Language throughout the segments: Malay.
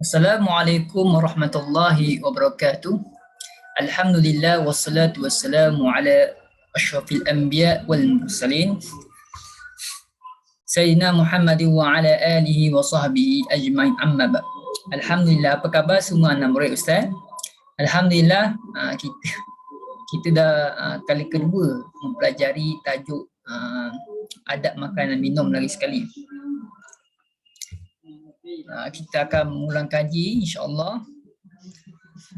Assalamualaikum warahmatullahi wabarakatuh. Alhamdulillah wassalatu wassalamu ala asyrafil anbiya wal mursalin Sayyidina Muhammad wa ala alihi wa sahbihi ajma'in, amma ba'd. Alhamdulillah, apa khabar semua anak murid Ustaz? Alhamdulillah, kita dah kali kedua mempelajari tajuk adab makan dan minum lagi sekali. Kita akan mengulang kaji insya-Allah.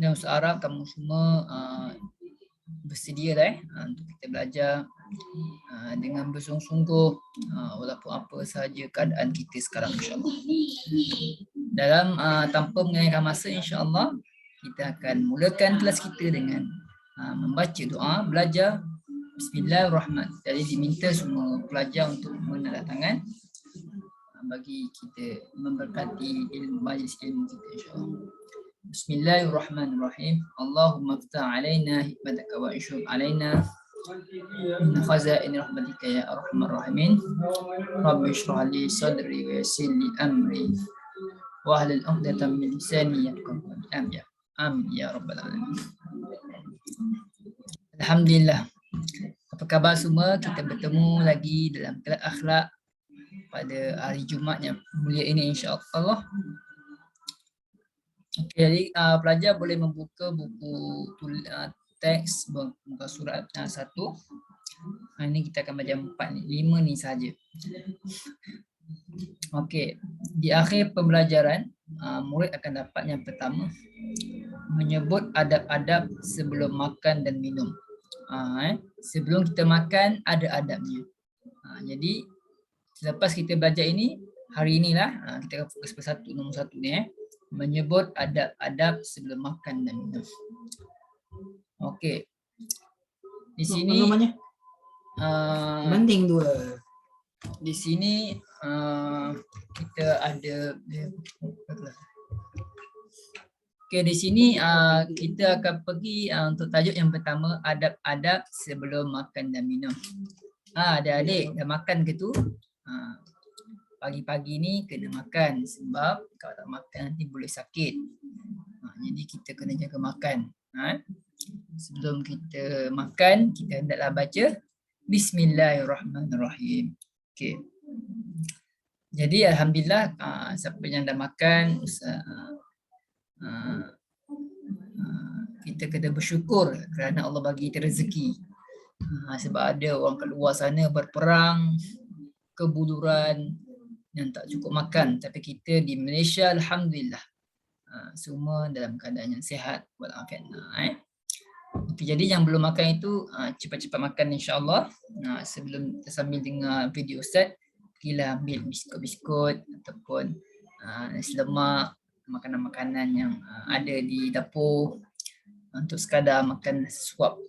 Dan Ustaz Arab, kamu semua bersedia dah untuk kita belajar dengan bersungguh-sungguh walaupun apa sahaja keadaan kita sekarang insya-Allah. Dalam tanpa mengakhirkan masa insya-Allah, kita akan mulakan kelas kita dengan membaca doa belajar Bismillahirrahmanirrahim. Jadi diminta semua pelajar untuk menandatangan bagi kita memberkati ilmu majlis ilmu kita insya-Allah. Bismillahirrahmanirrahim. Allahumma ftah alaina hikmataka wa anshur alaina min khazain rahmatika ya arhamar rahimin. Rabbi shrah li sadri wa yassir li amri wa hlul 'uqdatam min lisani yafqahu qawli. Amin ya rabbal alamin. Alhamdulillah. Apa khabar semua? Kita bertemu lagi dalam kelas akhlak pada hari Jumaat yang mulia ini insya-Allah. Okey, jadi pelajar boleh membuka buku teks muka surat 1. Ini kita akan baca 4 ni, 5 ni saja. Okey, di akhir pembelajaran murid akan dapat yang pertama, menyebut adab-adab sebelum makan dan minum. Sebelum kita makan ada adabnya. Jadi selepas kita belajar ini, hari inilah kita akan fokus pada nombor 1 ni, menyebut adab-adab sebelum makan dan minum. Okey. Di sini banding 2. Di sini kita ada di sini kita akan pergi untuk tajuk yang pertama, adab-adab sebelum makan dan minum. Adik-adik dah makan ke tu? Pagi-pagi ni kena makan sebab kalau tak makan nanti boleh sakit. Jadi kita kena jaga makan. Sebelum kita makan, kita hendaklah baca Bismillahirrahmanirrahim. Okey. Jadi alhamdulillah siapa yang dah makan, kita kena bersyukur kerana Allah bagi kita rezeki. Sebab ada orang kat luar sana berperang, kebuluran yang tak cukup makan, tapi kita di Malaysia alhamdulillah semua dalam keadaan yang sihat walafiat. Okay, jadi yang belum makan itu cepat-cepat makan insya-Allah. Sebelum sambil dengar video Ustaz, pergilah ambil biskut-biskut ataupun nasi lemak, makanan-makanan yang ada di dapur untuk sekadar makan suap.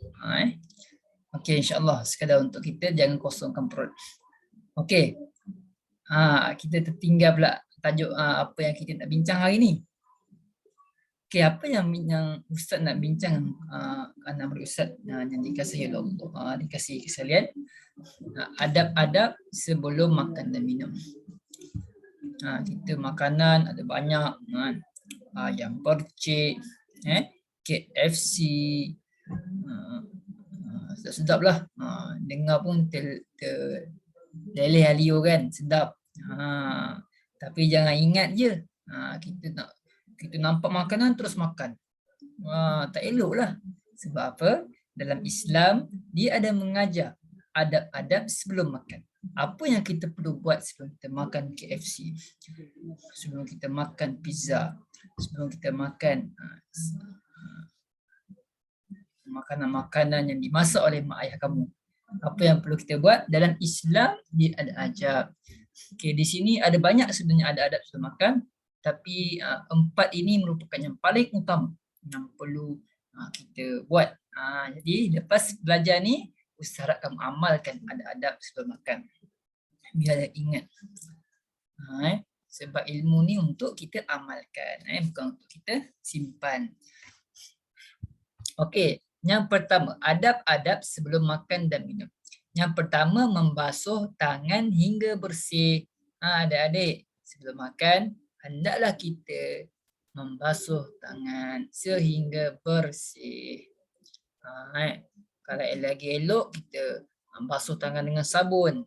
Okey, insya-Allah sekadar untuk kita, jangan kosongkan perut. Okey. Kita tertinggal pula tajuk apa yang kita nak bincang hari ni. Okey, apa yang Ustaz nak bincang anak murid Ustaz yang dikasihi oleh Allah, dikasihi sekalian, adab-adab sebelum makan dan minum. Kita makanan ada banyak kan. Ayam percik, KFC, sedap lah. Dengar pun leleh halio kan, sedap. Tapi jangan ingat je kita nampak makanan terus makan. Tak elok lah. Sebab apa? Dalam Islam dia ada mengajar adab-adab sebelum makan. Apa yang kita perlu buat sebelum kita makan KFC, sebelum kita makan pizza, sebelum kita makan makanan-makanan yang dimasak oleh mak ayah kamu. Apa yang perlu kita buat dalam Islam, dia ada ajar. Okey, di sini ada banyak sebenarnya adab-adab sebelum makan, tapi 4 ini merupakan yang paling utama yang perlu kita buat. Jadi lepas belajar ni, Ustaz harap kamu amalkan adab-adab sebelum makan. Biar ingat. Sebab ilmu ni untuk kita amalkan, bukan untuk kita simpan. Okey, yang pertama, adab-adab sebelum makan dan minum. Yang pertama, membasuh tangan hingga bersih. Adik-adik, sebelum makan hendaklah kita membasuh tangan sehingga bersih. Kalau lagi elok kita basuh tangan dengan sabun.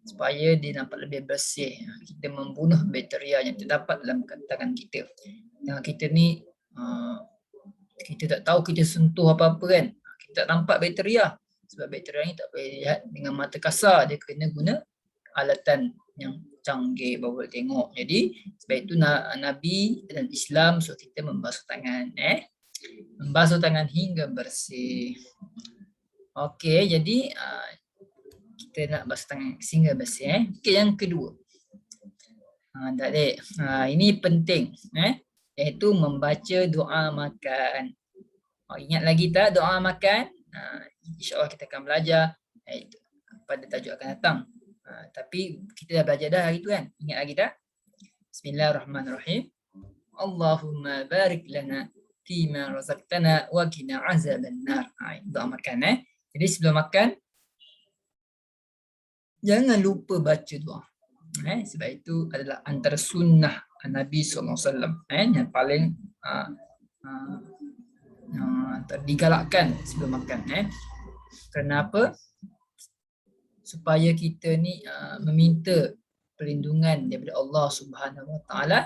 Supaya dia nampak lebih bersih. Kita membunuh bakteria yang terdapat dalam tangan kita. Tangan kita ni kita tak tahu kita sentuh apa-apa kan. Kita tak nampak bakteria. Sebab bakteria ni tak boleh lihat dengan mata kasar. Dia kena guna alatan yang canggih baru boleh tengok. Jadi sebab itu Nabi dan Islam suruh kita membasuh tangan. Membasuh tangan hingga bersih. Okey, jadi kita nak basuh tangan sehingga bersih. Okey, yang kedua. Ini penting. Iaitu membaca doa makan. Ingat lagi tak doa makan? InsyaAllah kita akan belajar pada tajuk akan datang. Tapi kita dah belajar dah hari tu kan? Ingat lagi tak? Bismillahirrahmanirrahim. Allahumma barik lana fima razaqtana wa qina azabannar. Doa makan. Jadi sebelum makan jangan lupa baca doa. Sebab itu adalah antara sunnah Nabi SAW yang paling digalakkan sebelum makan. Kenapa? Supaya kita ni meminta perlindungan daripada Allah Subhanahu Wa Taala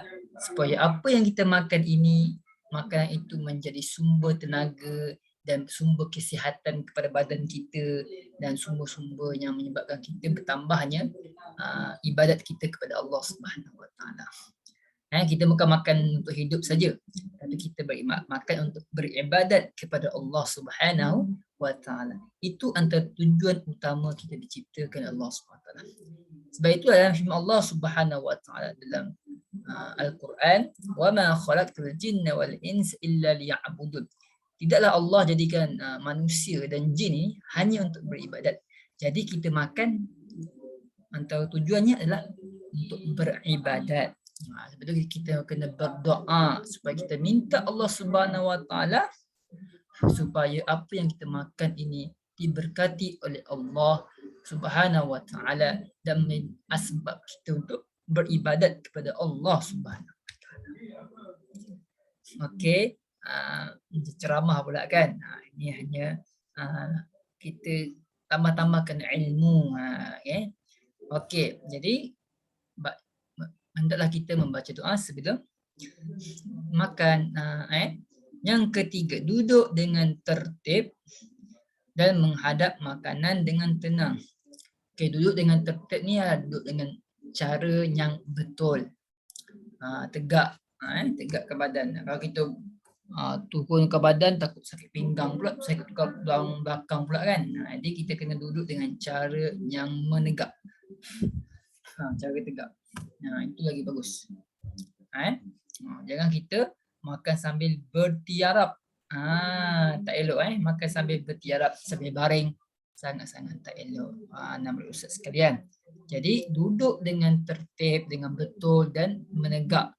supaya apa yang kita makan ini, makanan itu menjadi sumber tenaga dan sumber kesihatan kepada badan kita dan sumber-sumber yang menyebabkan kita bertambahnya ibadat kita kepada Allah Subhanahu Wa Taala. Kita bukan makan untuk hidup saja, tapi kita makan untuk beribadat kepada Allah Subhanahu Wa Taala. Itu antara tujuan utama kita diciptakan Allah Subhanahu Wa Taala. Sebab itu dalam firman Allah Subhanahu Wa Taala dalam Al-Quran, "Wa ma khalaqtul jinna wal insa illa liya'budun." Tidaklah Allah jadikan manusia dan jin ini hanya untuk beribadat. Jadi kita makan antara tujuannya adalah untuk beribadat. Sebab itu kita kena berdoa supaya kita minta Allah Subhanahu Wa Taala supaya apa yang kita makan ini diberkati oleh Allah Subhanahu Wa Taala dan asbab kita untuk beribadat kepada Allah Subhanahu Wa Taala. Okey, ceramah pula kan. Ini hanya kita tambah-tambahkan ilmu. Okey, jadi hendaklah kita membaca doa sebelum makan. Yang ketiga, duduk dengan tertib dan menghadap makanan dengan tenang. Okey, duduk dengan tertib ni adalah duduk dengan cara yang betul. Tegak, tegak ke badan. Kalau kita turun ke badan takut sakit pinggang pula, sakit ke belakang pula kan. Jadi kita kena duduk dengan cara yang menegak. Cara tegak. Itu lagi bagus. Jangan kita makan sambil bertiarap. Tak elok makan sambil bertiarap, sambil baring. Sangat-sangat tak elok. Nama ustaz sekalian. Jadi duduk dengan tertib, dengan betul dan menegak.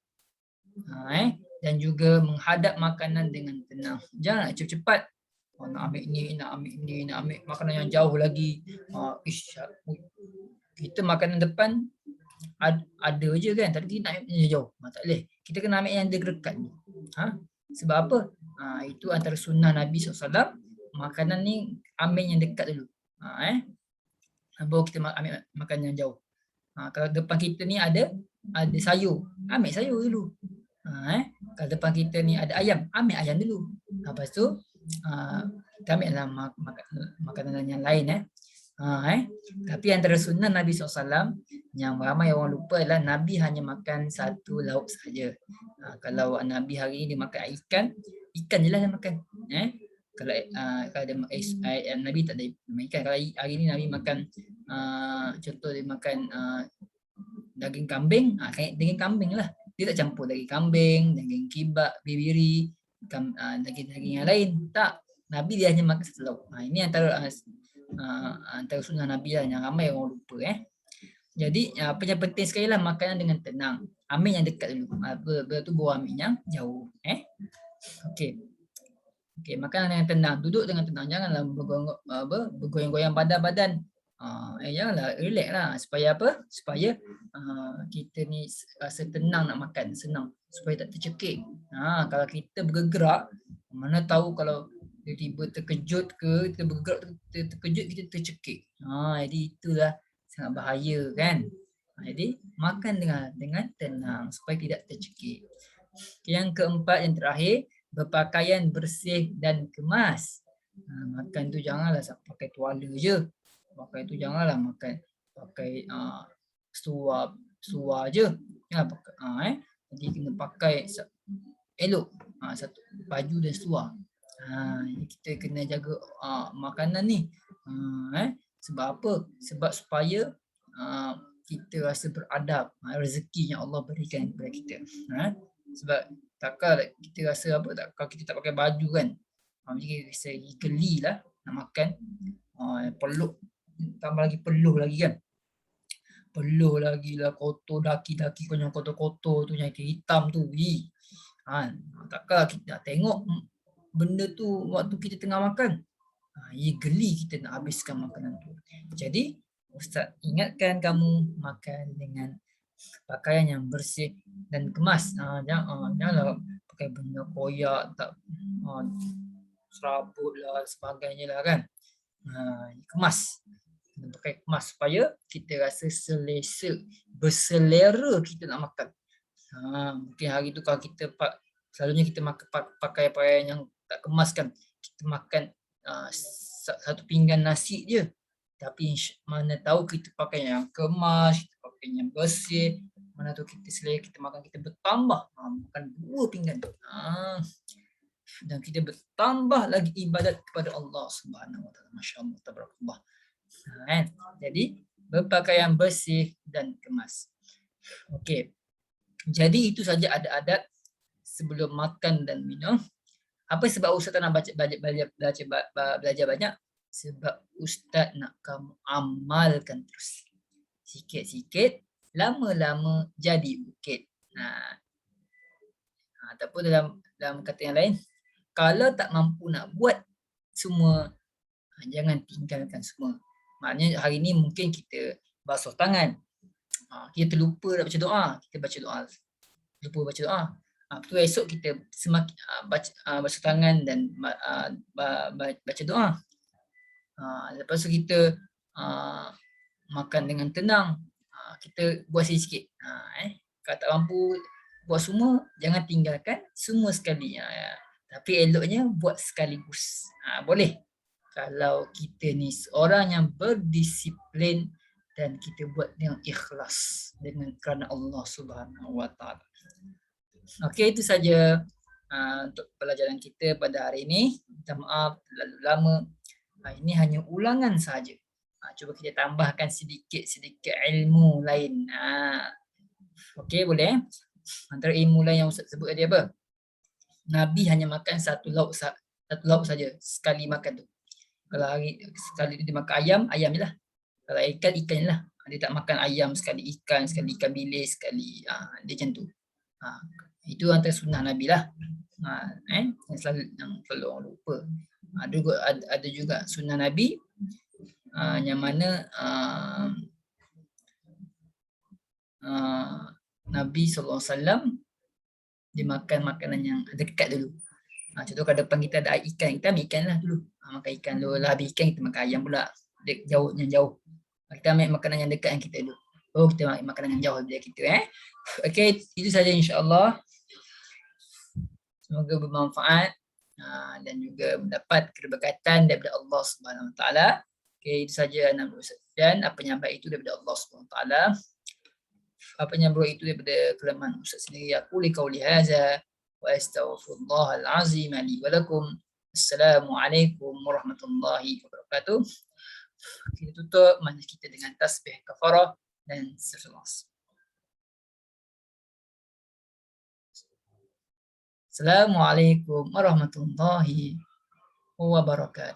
Dan juga menghadap makanan dengan tenang. Jangan cepat-cepat. Nak ambil ni, nak ambil makanan yang jauh lagi. Kita makanan depan ada je kan, tapi kita nak ambil yang jauh. Tak boleh. Kita kena ambil yang dekat ni. Sebab apa? Itu antara sunnah Nabi SAW. Makanan ni ambil yang dekat dulu. Baru kita ambil makan yang jauh. Kalau depan kita ni ada sayur, ambil sayur dulu. Kalau depan kita ni ada ayam, ambil ayam dulu. Lepas tu kita ambil lah makanan yang lain. Tapi antara sunnah Nabi SAW yang ramai orang lupa adalah Nabi hanya makan satu lauk saja. Kalau Nabi hari ini dia makan ikan je lah dia makan. Kalau Nabi tak ada ikan. Kalau hari ini Nabi makan contoh dia makan daging kambing, daging kambing lah. Dia tak campur daging kambing, daging kibak, bibiri, daging-daging yang lain. Tak. Nabi dia hanya makan satu lauk. Ini antara sunnah Nabi lah yang ramai orang lupa. Jadi apa yang penting sekali lah makanan dengan tenang. Ambil yang dekat dulu. Lepas tu baru ambil yang jauh. Okey, makanan dengan tenang. Duduk dengan tenang. Janganlah bergoyang-goyang badan. Janganlah, relax lah. Supaya apa? Supaya kita ni rasa tenang nak makan, senang. Supaya tak tercekik. Kalau kita bergerak, mana tahu kalau tiba-tiba terkejut ke, kita bergerak terkejut, kita tercekik. Jadi itulah sangat bahaya kan. Jadi makan dengan tenang supaya tidak tercekik. Yang keempat, yang terakhir, berpakaian bersih dan kemas. Makan tu janganlah pakai tuala je. Pakai tu janganlah pakai seluar je. Jangan pakai jadi kena pakai elok. Satu baju dan seluar. Kita kena jaga makanan ni. Sebab apa? Sebab supaya kita rasa beradab, rezeki yang Allah berikan kepada kita. Sebab takkan kita rasa apa, kalau kita tak pakai baju kan, macam kita rasa geli lah nak makan. Peluk, tambah lagi peluh lagi kan. Peluh lagi lah, kotor, daki-daki kau yang kotor-kotor tu, yang hitam tu. Takkan kita nak tengok benda tu waktu kita tengah makan. Geli kita nak habiskan makanan tu. Jadi Ustaz ingatkan kamu makan dengan pakaian yang bersih dan kemas. Janganlah pakai benda koyak, tak serabut lah sebagainya lah kan. Kemas. Kena pakai kemas supaya kita rasa selesa, berselera kita nak makan. Mungkin hari tu kalau kita selalunya kita pakai pakaian yang tak kemas kan, kita makan satu pinggan nasi je. Tapi mana tahu kita pakai yang kemas, kita pakai yang bersih, mana tahu kita selera kita makan, kita bertambah makan 2 pinggan. Dan kita bertambah lagi ibadat kepada Allah Subhanahu Wa Taala. Masya-Allah, tabarakallah. Jadi berpakaian bersih dan kemas. Okey. Jadi itu saja adat-adat sebelum makan dan minum. Apa sebab Ustaz nak belajar banyak? Sebab Ustaz nak kamu amalkan terus. Sikit-sikit, lama-lama jadi bukit. Ataupun dalam kata yang lain, kalau tak mampu nak buat semua, jangan tinggalkan semua. Maknanya hari ni mungkin kita basuh tangan. Kita terlupa nak baca doa. Kita baca doa. Lupa baca doa. Tu esok kita semakin basuh tangan dan baca doa. Lepas tu kita makan dengan tenang. Kita buat sikit-sikit. Kalau tak mampu buat semua, jangan tinggalkan semua sekali. Tapi eloknya buat sekaligus. Boleh. Kalau kita ni seorang yang berdisiplin dan kita buat dengan ikhlas, dengan kerana Allah Subhanahu Wa Taala. Okey, itu saja untuk pelajaran kita pada hari ini. Minta maaf terlalu lama. Ini hanya ulangan saja. Cuba kita tambahkan sedikit-sedikit ilmu lain. Okey, boleh? Antara ilmu lain yang Ustaz sebut tadi apa? Nabi hanya makan satu lauk saja sekali makan tu. Kalau hari sekali dia makan ayam je lah. Kalau ikan je lah. Dia tak makan ayam sekali ikan bilis sekali. Dia macam tu. Itu antara sunnah Nabi lah. Yang selalu orang lupa. Ada juga sunnah Nabi yang mana Nabi SAW dia makan makanan yang dekat dulu. Contoh kalau depan kita ada ikan, kita ambil ikan lah dulu. Makan ikan dulu lah, habis ikan kita makan ayam pula. Jauh. Kita ambil makanan yang dekat yang kita dulu. Kita ambil makanan yang jauh dari kita. Okey, itu saja insya-Allah. Semoga bermanfaat dan juga mendapat keberkatan daripada Allah Subhanahu Wa Taala. Okey, itu saja nama Ustaz. Dan apa yang baik itu daripada Allah Subhanahu Wa Taala. Apa yang buruk itu daripada kelaman Ustaz sendiri. Aku liqauli hadza wa astaghfirullahal azim li wa lakum. Assalamualaikum warahmatullahi wabarakatuh. Kita tutup majlis kita dengan tasbih kafarah dan seterusnya. Assalamualaikum warahmatullahi wabarakatuh.